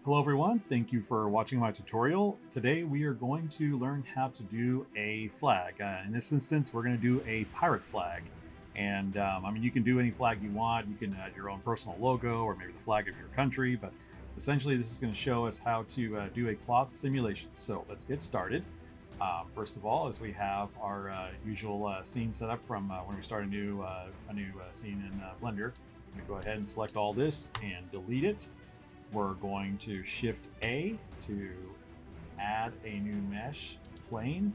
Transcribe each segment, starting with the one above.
Hello everyone, thank you for watching my tutorial. Today we are going to learn how to do a flag. In this instance, we're going to do a pirate flag. And I mean, you can do any flag you want. You can add your own personal logo or maybe the flag of your country, but essentially this is going to show us how to do a cloth simulation. So let's get started. First of all, as we have our usual scene set up from when we start a new scene in Blender, I'm going to go ahead and select all this and delete it. We're going to Shift A to add a new mesh plane.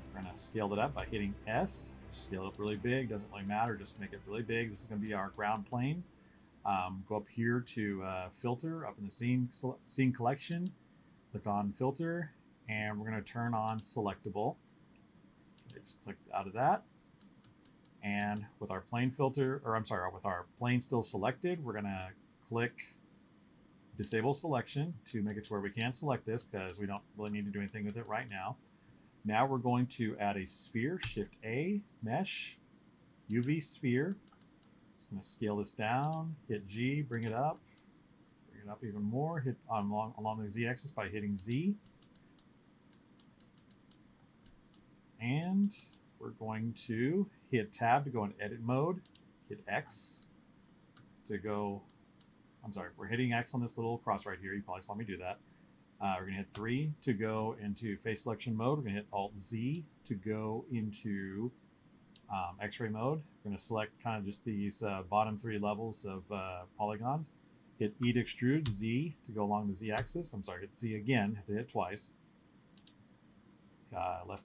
We're going to scale it up by hitting S. Scale it up really big, doesn't really matter, just make it really big. This is going to be our ground plane. Go up here to Filter, up in the scene collection. Click on Filter, and we're going to turn on Selectable. Just click out of that. And with our plane filter, or I'm sorry, with our plane still selected, we're going to click disable selection to make it to where we can't select this because we don't really need to do anything with it right now. Now we're going to add a sphere, Shift A, Mesh, UV Sphere. Just going to scale this down, hit G, bring it up even more, hit along the Z axis by hitting Z. And we're going to hit Tab to go in edit mode, hit X to go. I'm sorry, we're hitting X on this little cross right here. You probably saw me do that. We're going to hit 3 to go into face selection mode. We're going to hit Alt-Z to go into X-ray mode. We're going to select kind of just these bottom 3 levels of polygons. Hit E to extrude, Z to go along the Z axis. I'm sorry, hit Z again, have to hit twice. Left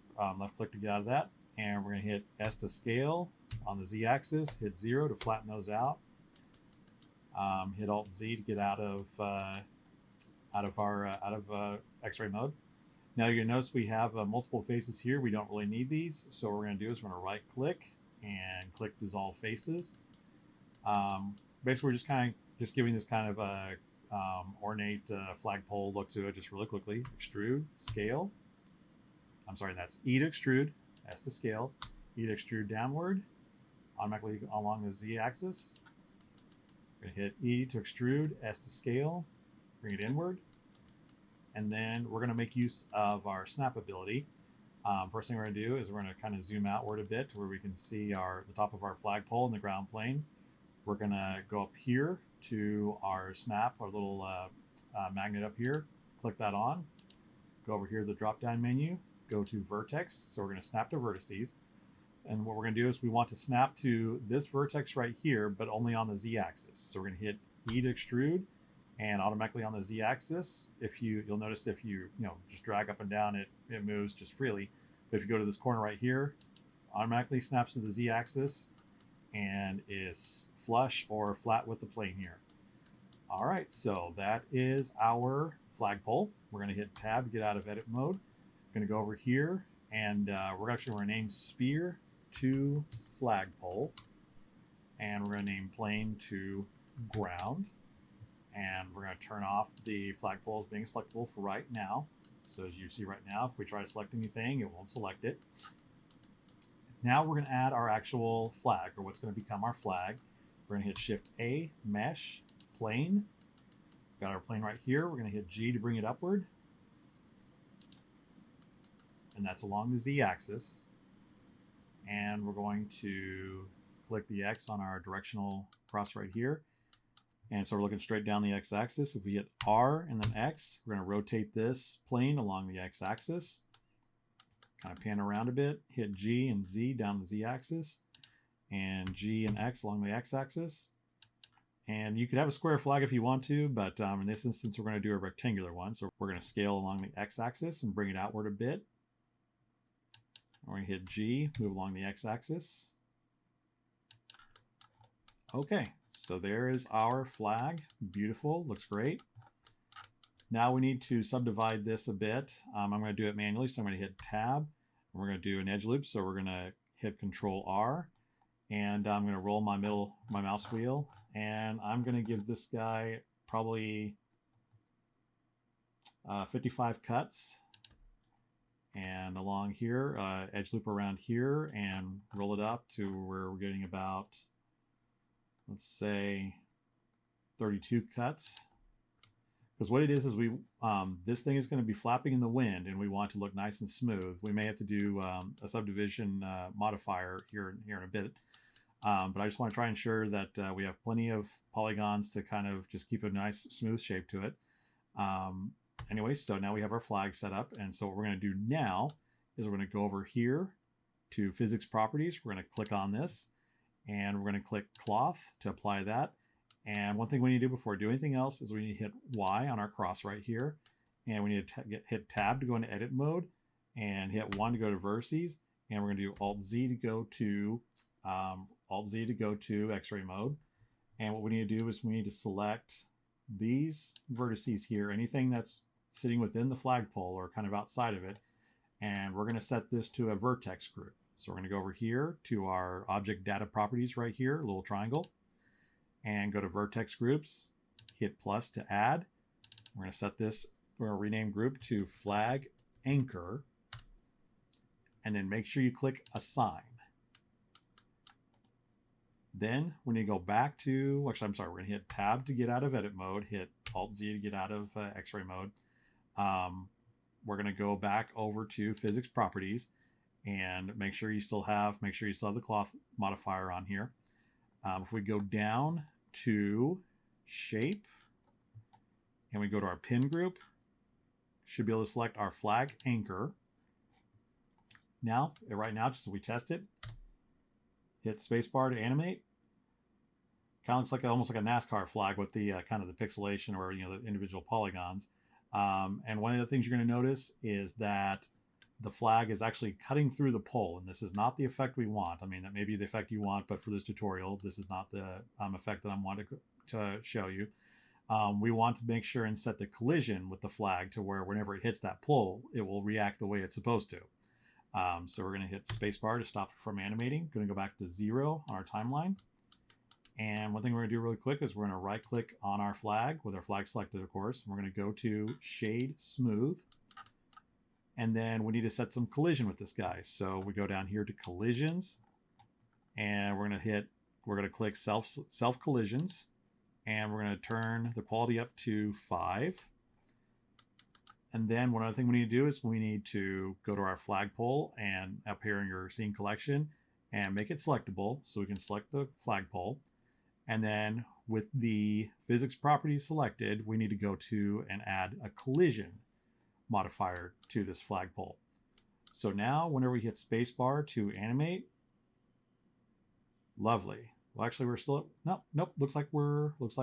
click to get out of that. And we're going to hit S to scale on the Z axis, hit 0 to flatten those out. Hit Alt Z to get out of X-ray mode. Now you're gonna notice we have multiple faces here. We don't really need these, so what we're gonna do is we're gonna right click and click dissolve faces. Basically, we're just giving this kind of a ornate flagpole look to it. Just really quickly, extrude, scale. I'm sorry, that's E to extrude, S to scale, E to extrude downward, automatically along the Z axis. We're going to hit E to extrude, S to scale, bring it inward, and then we're going to make use of our snap ability. First thing we're going to do is we're going to kind of zoom outward a bit to where we can see the top of our flagpole in the ground plane. We're going to go up here to our snap, our little magnet up here, click that on, go over here to the drop down menu, go to vertex, so we're going to snap to vertices. And what we're going to do is we want to snap to this vertex right here, but only on the Z-axis. So we're going to hit E to extrude, and automatically on the Z-axis, you'll notice if you just drag up and down, it moves just freely. But if you go to this corner right here, automatically snaps to the Z-axis and is flush or flat with the plane here. All right, so that is our flagpole. We're going to hit Tab to get out of edit mode. We're going to go over here, and we're going to name sphere to flagpole, and we're going to name plane to ground, and we're going to turn off the flagpole as being selectable for right now. So as you see right now, if we try to select anything, it won't select it. Now we're going to add our actual flag, or what's going to become our flag. We're going to hit Shift A, Mesh, Plane. Got our plane right here. We're going to hit G to bring it upward, and that's along the Z axis. And we're going to click the X on our directional cross right here. And so we're looking straight down the X axis. If we hit R and then X, we're going to rotate this plane along the X axis. Kind of pan around a bit, hit G and Z down the Z axis, and G and X along the X axis. And you could have a square flag if you want to, but in this instance, we're going to do a rectangular one. So we're going to scale along the X axis and bring it outward a bit. We're going to hit G, move along the X-axis. Okay, so there is our flag. Beautiful, looks great. Now we need to subdivide this a bit. I'm going to do it manually, so I'm going to hit Tab. And we're going to do an edge loop, so we're going to hit Control R. And I'm going to roll my mouse wheel. And I'm going to give this guy probably 55 cuts. And along here, edge loop around here and roll it up to where we're getting about, let's say, 32 cuts. Because what it is we this thing is going to be flapping in the wind, and we want it to look nice and smooth. We may have to do a subdivision modifier here in a bit, but I just want to try and ensure that we have plenty of polygons to kind of just keep a nice smooth shape to it. Anyway, so now we have our flag set up, and so what we're going to do now is we're going to go over here to physics properties. We're going to click on this, and we're going to click cloth to apply that. And one thing we need to do before we do anything else is we need to hit Y on our cross right here, and we need to hit tab to go into edit mode, and hit 1 to go to vertices, and we're going to do Alt Z to go to X-ray mode. And what we need to do is we need to select these vertices here, anything that's sitting within the flagpole or kind of outside of it, and we're going to set this to a vertex group. So we're going to go over here to our object data properties right here, little triangle, and go to vertex groups, hit plus to add. We're going to set this, we're going to rename group to flag anchor, and then make sure you click assign. Then we need to go back to, actually, I'm sorry, we're going to hit tab to get out of edit mode, hit Alt Z to get out of X-ray mode. We're going to go back over to physics properties and make sure you still have the cloth modifier on here. If we go down to shape and we go to our pin group, should be able to select our flag anchor. Now, right now, just so we test it, hit spacebar to animate. Kind of looks like almost like a NASCAR flag with the kind of the pixelation or the individual polygons. And one of the things you're going to notice is that the flag is actually cutting through the pole, and this is not the effect we want. I mean, that may be the effect you want, but for this tutorial, this is not the effect that I want to show you. We want to make sure and set the collision with the flag to where whenever it hits that pole, it will react the way it's supposed to. So we're going to hit spacebar to stop it from animating. Going to go back to 0 on our timeline. And one thing we're going to do really quick is we're going to right click on our flag with our flag selected, of course. We're going to go to shade smooth. And then we need to set some collision with this guy. So we go down here to collisions, and we're going to click self collisions, and we're going to turn the quality up to 5. And then one other thing we need to do is we need to go to our flagpole and up here in your scene collection and make it selectable so we can select the flagpole. And then with the physics properties selected, we need to go to and add a collision modifier to this flagpole. So now whenever we hit spacebar to animate, lovely. Well, actually we're still, nope, looks like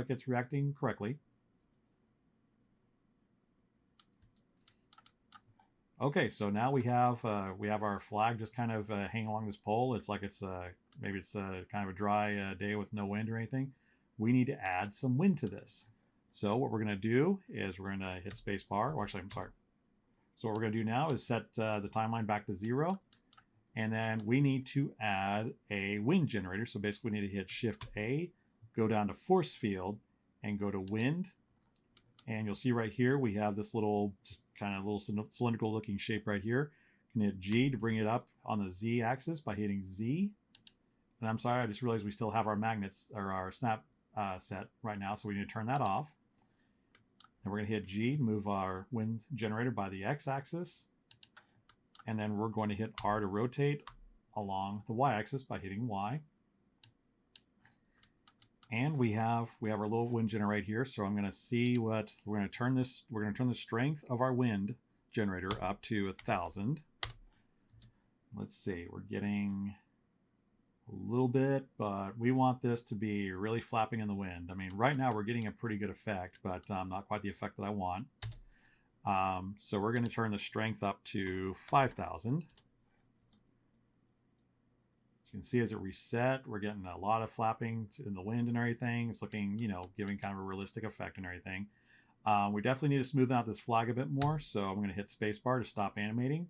it's reacting correctly. Okay, so now we have our flag just kind of hanging along this pole. It's like maybe it's kind of a dry day with no wind or anything. We need to add some wind to this. So what we're going to do is we're going to hit spacebar. Or actually, I'm sorry. So what we're going to do now is set the timeline back to 0, and then we need to add a wind generator. So basically, we need to hit Shift A, go down to force field, and go to wind. And you'll see right here we have this little, just kind of little cylindrical looking shape right here. You can hit G to bring it up on the Z axis by hitting Z. And I'm sorry, I just realized we still have our magnets or our snap set right now, so we need to turn that off. Then we're going to hit G to move our wind generator by the X axis. And then we're going to hit R to rotate along the Y axis by hitting Y. And we have our little wind generator right here. So I'm going to see what we're going to turn this. We're going to turn the strength of our wind generator up to 1,000. Let's see, we're getting a little bit, but we want this to be really flapping in the wind. I mean, right now we're getting a pretty good effect, but not quite the effect that I want. So we're going to turn the strength up to 5,000. You can see as it reset, we're getting a lot of flapping in the wind and everything. It's looking, giving kind of a realistic effect and everything. We definitely need to smoothen out this flag a bit more, so I'm going to hit spacebar to stop animating.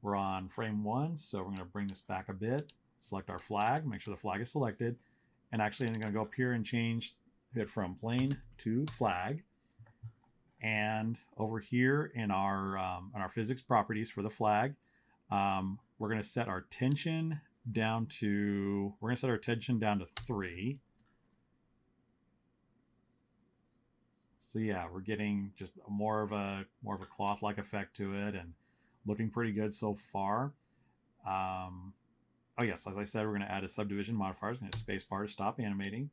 We're on frame 1, so we're going to bring this back a bit, select our flag, make sure the flag is selected, and actually I'm going to go up here and change it from plane to flag. And over here in our physics properties for the flag, we're going to set our tension down to 3. So yeah, we're getting just more of a cloth-like effect to it, and looking pretty good so far. Oh yes, as I said, we're going to add a subdivision modifier. It's going to space bar to stop animating,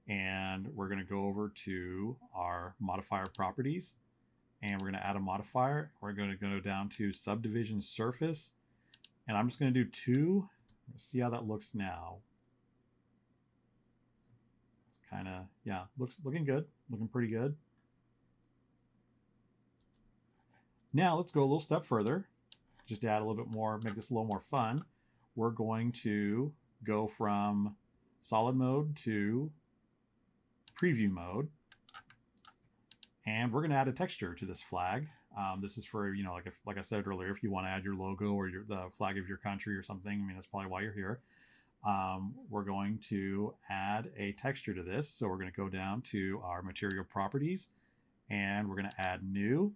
and we're going to go over to our modifier properties, and we're going to add a modifier. We're going to go down to subdivision surface, and I'm just going to do 2. Let's see how that looks now. It's kind of, yeah, looking good, looking pretty good. Now let's go a little step further, just to add a little bit more, make this a little more fun. We're going to go from solid mode to preview mode, and we're going to add a texture to this flag. This is for, you know, like I said earlier, if you want to add your logo or the flag of your country or something. I mean, that's probably why you're here. We're going to add a texture to this. So we're going to go down to our material properties, and we're going to add new.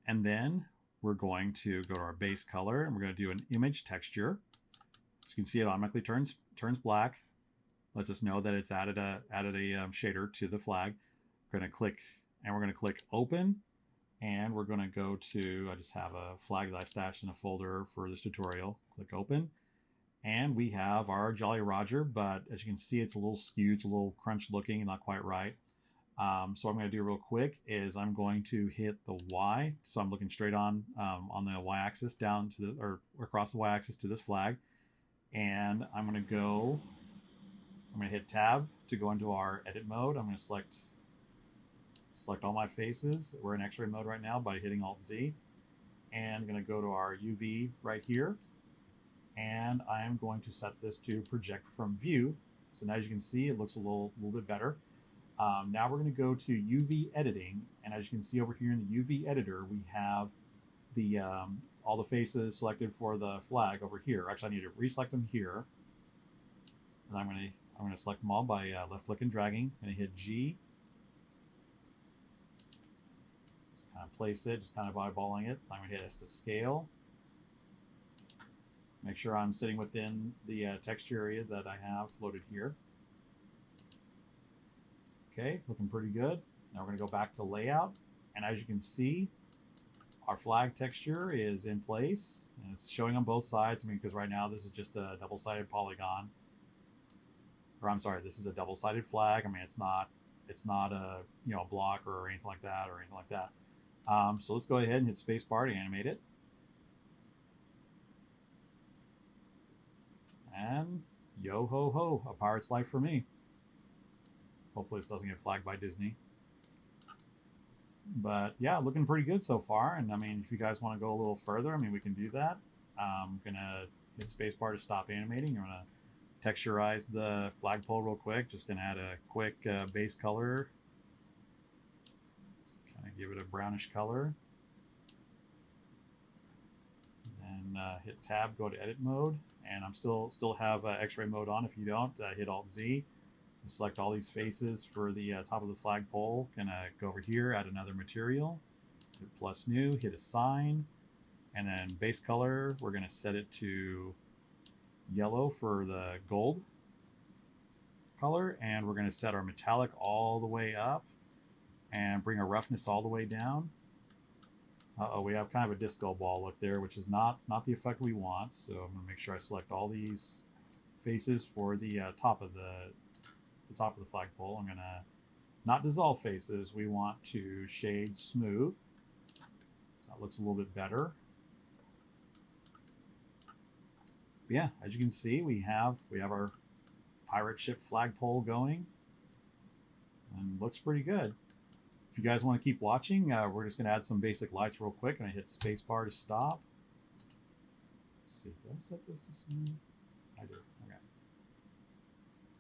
And then we're going to go to our base color, and we're going to do an image texture. As you can see, it automatically turns black. Lets us know that it's added a shader to the flag. We're going to click, and we're going to click open, and we're going to go to, I just have a flag that I stashed in a folder for this tutorial. Click open, and we have our Jolly Roger, but as you can see, it's a little skewed, it's a little crunched looking and not quite right. So what I'm going to do real quick is I'm going to hit the Y. So I'm looking straight on the Y-axis down to this, or across the Y-axis to this flag. And I'm going to hit Tab to go into our edit mode. I'm going to select all my faces. We're in X-ray mode right now by hitting Alt-Z. And I'm going to go to our UV right here. And I am going to set this to project from view. So now as you can see, it looks a little bit better. Now we're going to go to UV editing, and as you can see over here in the UV editor, we have the all the faces selected for the flag over here. Actually, I need to reselect them here, and I'm going to select them all by left click and dragging, and I hit G. Just kind of place it, just kind of eyeballing it. I'm going to hit S to scale. Make sure I'm sitting within the texture area that I have loaded here. Okay, looking pretty good. Now we're going to go back to layout, and as you can see, our flag texture is in place, and it's showing on both sides. I mean, because right now this is just a double-sided polygon, or I'm sorry, this is a double-sided flag. I mean, it's not a, you know, a block or anything like that. So let's go ahead and hit spacebar to animate it, and yo ho ho, a pirate's life for me. Hopefully this doesn't get flagged by Disney. But yeah, looking pretty good so far. And I mean, if you guys want to go a little further, I mean, we can do that. I'm going to hit spacebar to stop animating. I'm going to texturize the flagpole real quick. Just going to add a quick base color. Just kind of give it a brownish color. And hit tab, go to edit mode. And I'm still have X-ray mode on. If you don't, hit Alt-Z. Select all these faces for the top of the flagpole. Gonna go over here, add another material, hit plus new, hit assign, and then base color, we're gonna set it to yellow for the gold color, and we're gonna set our metallic all the way up and bring our roughness all the way down. We have kind of a disco ball look there, which is not the effect we want. So I'm gonna make sure I select all these faces for the top of the flagpole. I'm gonna not dissolve faces. We want to shade smooth, so that looks a little bit better. But yeah, as you can see, we have our pirate ship flagpole going, and looks pretty good. If you guys want to keep watching, we're just gonna add some basic lights real quick, and I hit spacebar to stop. Let's see, did I set this to smooth? I do. Okay.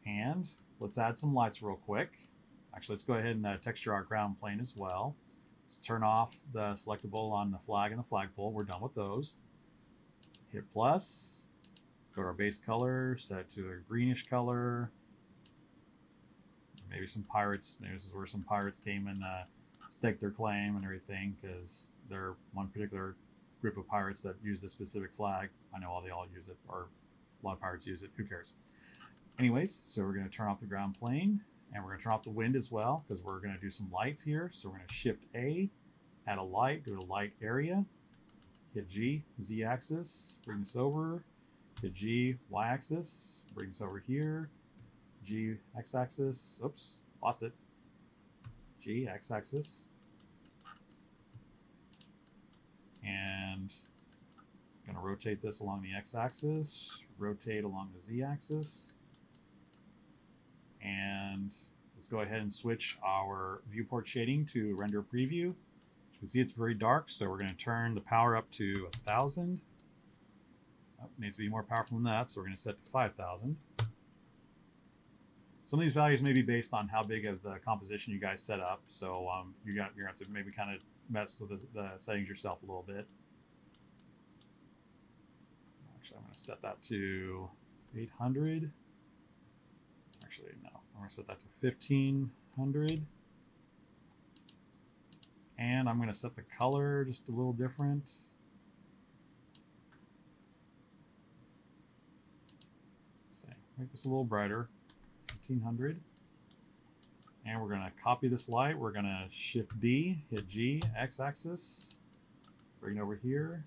And let's add some lights real quick. Actually, let's go ahead and texture our ground plane as well. Let's turn off the selectable on the flag and the flagpole. We're done with those. Hit plus. Go to our base color. Set it to a greenish color. Maybe some pirates. Maybe this is where some pirates came and staked their claim and everything, because they're one particular group of pirates that use this specific flag. I know they all use it, or a lot of pirates use it. Who cares? Anyways, so we're going to turn off the ground plane, And we're going to turn off the wind as well because we're going to do some lights here. So we're going to Shift A, add a light, go to light area, hit G, Z axis, bring this over, hit G, Y axis, bring this over here, G, X axis, oops, lost it, G, X axis, and I'm going to rotate this along the X axis, rotate along the Z axis, and let's go ahead and switch our viewport shading to render preview. As you can see, it's very dark, so we're going to turn the power up to 1000. Oh, needs to be more powerful than that, so we're going to set to 5000. Some of these values may be based on how big of the composition you guys set up, so you're going to have to maybe kind of mess with the settings yourself a little bit. Actually, I'm going to set that to 800. Actually, no. I'm going to set that to 1500. And I'm going to set the color just a little different. Let's see. Make this a little brighter. 1500. And we're going to copy this light. We're going to Shift D, hit G, X axis, bring it over here.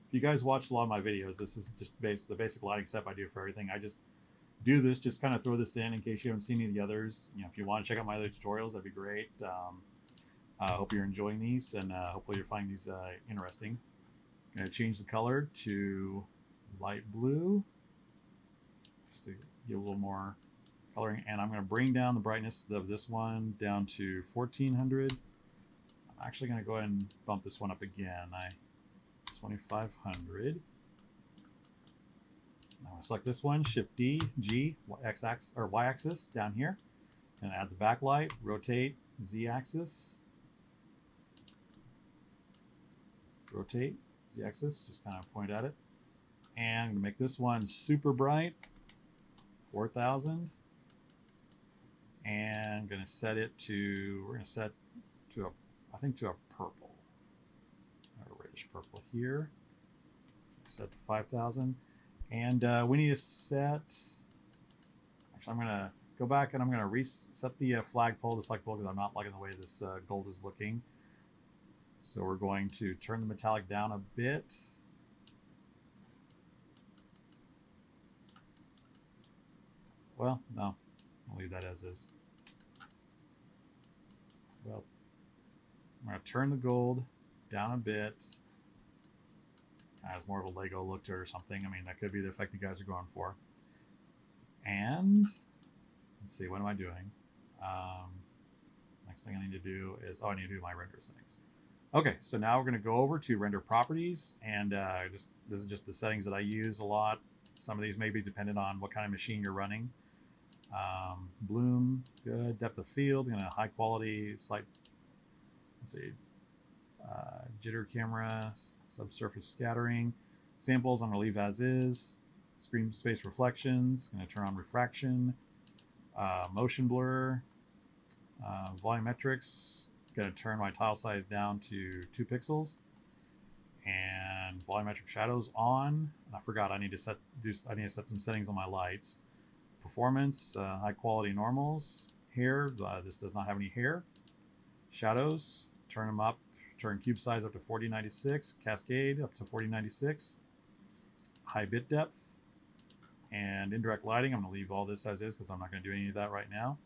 If you guys watched a lot of my videos, this is just the basic lighting setup I do for everything. I just do this, just kind of throw this in case you haven't seen any of the others. You know, if you want to check out my other tutorials, that'd be great. I hope you're enjoying these, and hopefully you're finding these interesting. I'm going to change the color to light blue, just to get a little more coloring. And I'm going to bring down the brightness of this one down to 1400. I'm actually going to go ahead and bump this one up again. 2500. Now I'll select this one, Shift D, G, X axis or Y axis down here, and add the backlight, rotate, Z axis, rotate, Z axis, just kind of point at it. And I'm going to make this one super bright, 4000. And I'm going to set it to, we're going to set to a, I think to a purple, a reddish purple here. Set to 5000. And we need to set, actually I'm going to go back and I'm going to reset the flagpole to flagpole because I'm not liking the way this gold is looking. So we're going to turn the metallic down a bit. Well, no, I'll leave that as is. Well, I'm going to turn the gold down a bit. Has more of a Lego look to it or something. I mean, that could be the effect you guys are going for. And let's see, what am I doing? Next thing I need to do is, I need to do my render settings. Okay, so now we're going to go over to render properties, and this is just the settings that I use a lot. Some of these may be dependent on what kind of machine you're running. Bloom, good. Depth of field, high quality, slight, let's see, jitter camera, subsurface scattering. Samples I'm going to leave as is. Screen space reflections, going to turn on refraction. Motion blur. Volumetrics, going to turn my tile size down to 2 pixels. And volumetric shadows on. I forgot I need to set some settings on my lights. Performance, high quality normals. Hair, this does not have any hair. Shadows, turn them up. Turn cube size up to 4096, cascade up to 4096, high bit depth, and indirect lighting. I'm going to leave all this as is because I'm not going to do any of that right now.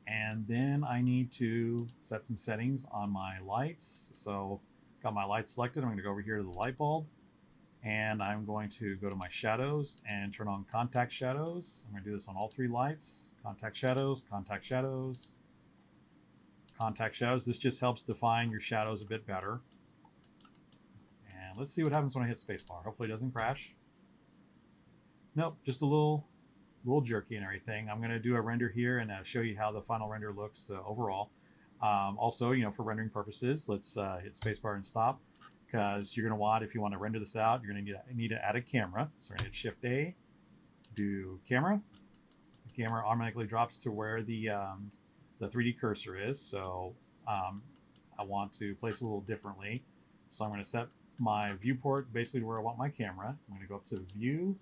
And then I need to set some settings on my lights. So got my lights selected. I'm going to go over here to the light bulb, and I'm going to go to my shadows and turn on contact shadows. I'm going to do this on all 3 lights. Contact shadows, contact shadows. Contact shadows. This just helps define your shadows a bit better. And let's see what happens when I hit spacebar. Hopefully it doesn't crash. Nope, just a little jerky and everything. I'm going to do a render here and show you how the final render looks overall. Also, for rendering purposes, let's hit spacebar and stop, because you're going to want, if you want to render this out, you're going to need to add a camera. So we're going to hit Shift A, do camera. The camera automatically drops to where the 3D cursor is, so I want to place it a little differently. So I'm going to set my viewport basically where I want my camera. I'm going to go up to View,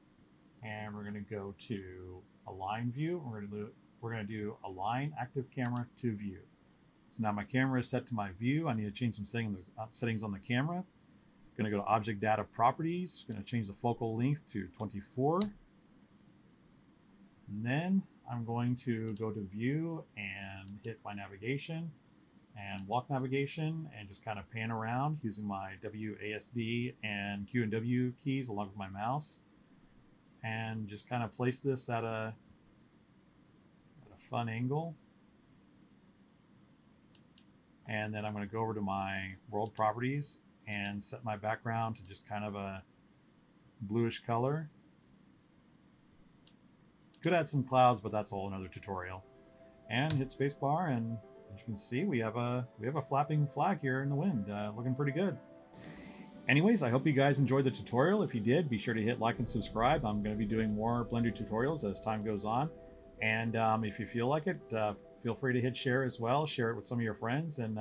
and we're going to go to Align View. We're going to we're going to do align active camera to view. So now my camera is set to my view. I need to change some settings on the camera. I'm going to go to object data properties. I'm going to change the focal length to 24. And then I'm going to go to view and hit my navigation and walk navigation and just kind of pan around using my WASD and Q and W keys along with my mouse, and just kind of place this at a fun angle. And then I'm going to go over to my world properties and set my background to just kind of a bluish color. Could add some clouds, but that's a whole another tutorial. And hit spacebar, and as you can see, we have a flapping flag here in the wind, looking pretty good. Anyways, I hope you guys enjoyed the tutorial. If you did, be sure to hit like and subscribe. I'm going to be doing more Blender tutorials as time goes on. And if you feel like it, feel free to hit share as well. Share it with some of your friends, and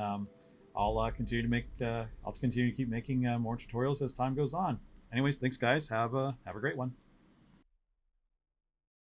I'll continue to keep making more tutorials as time goes on. Anyways, thanks guys. Have a great one.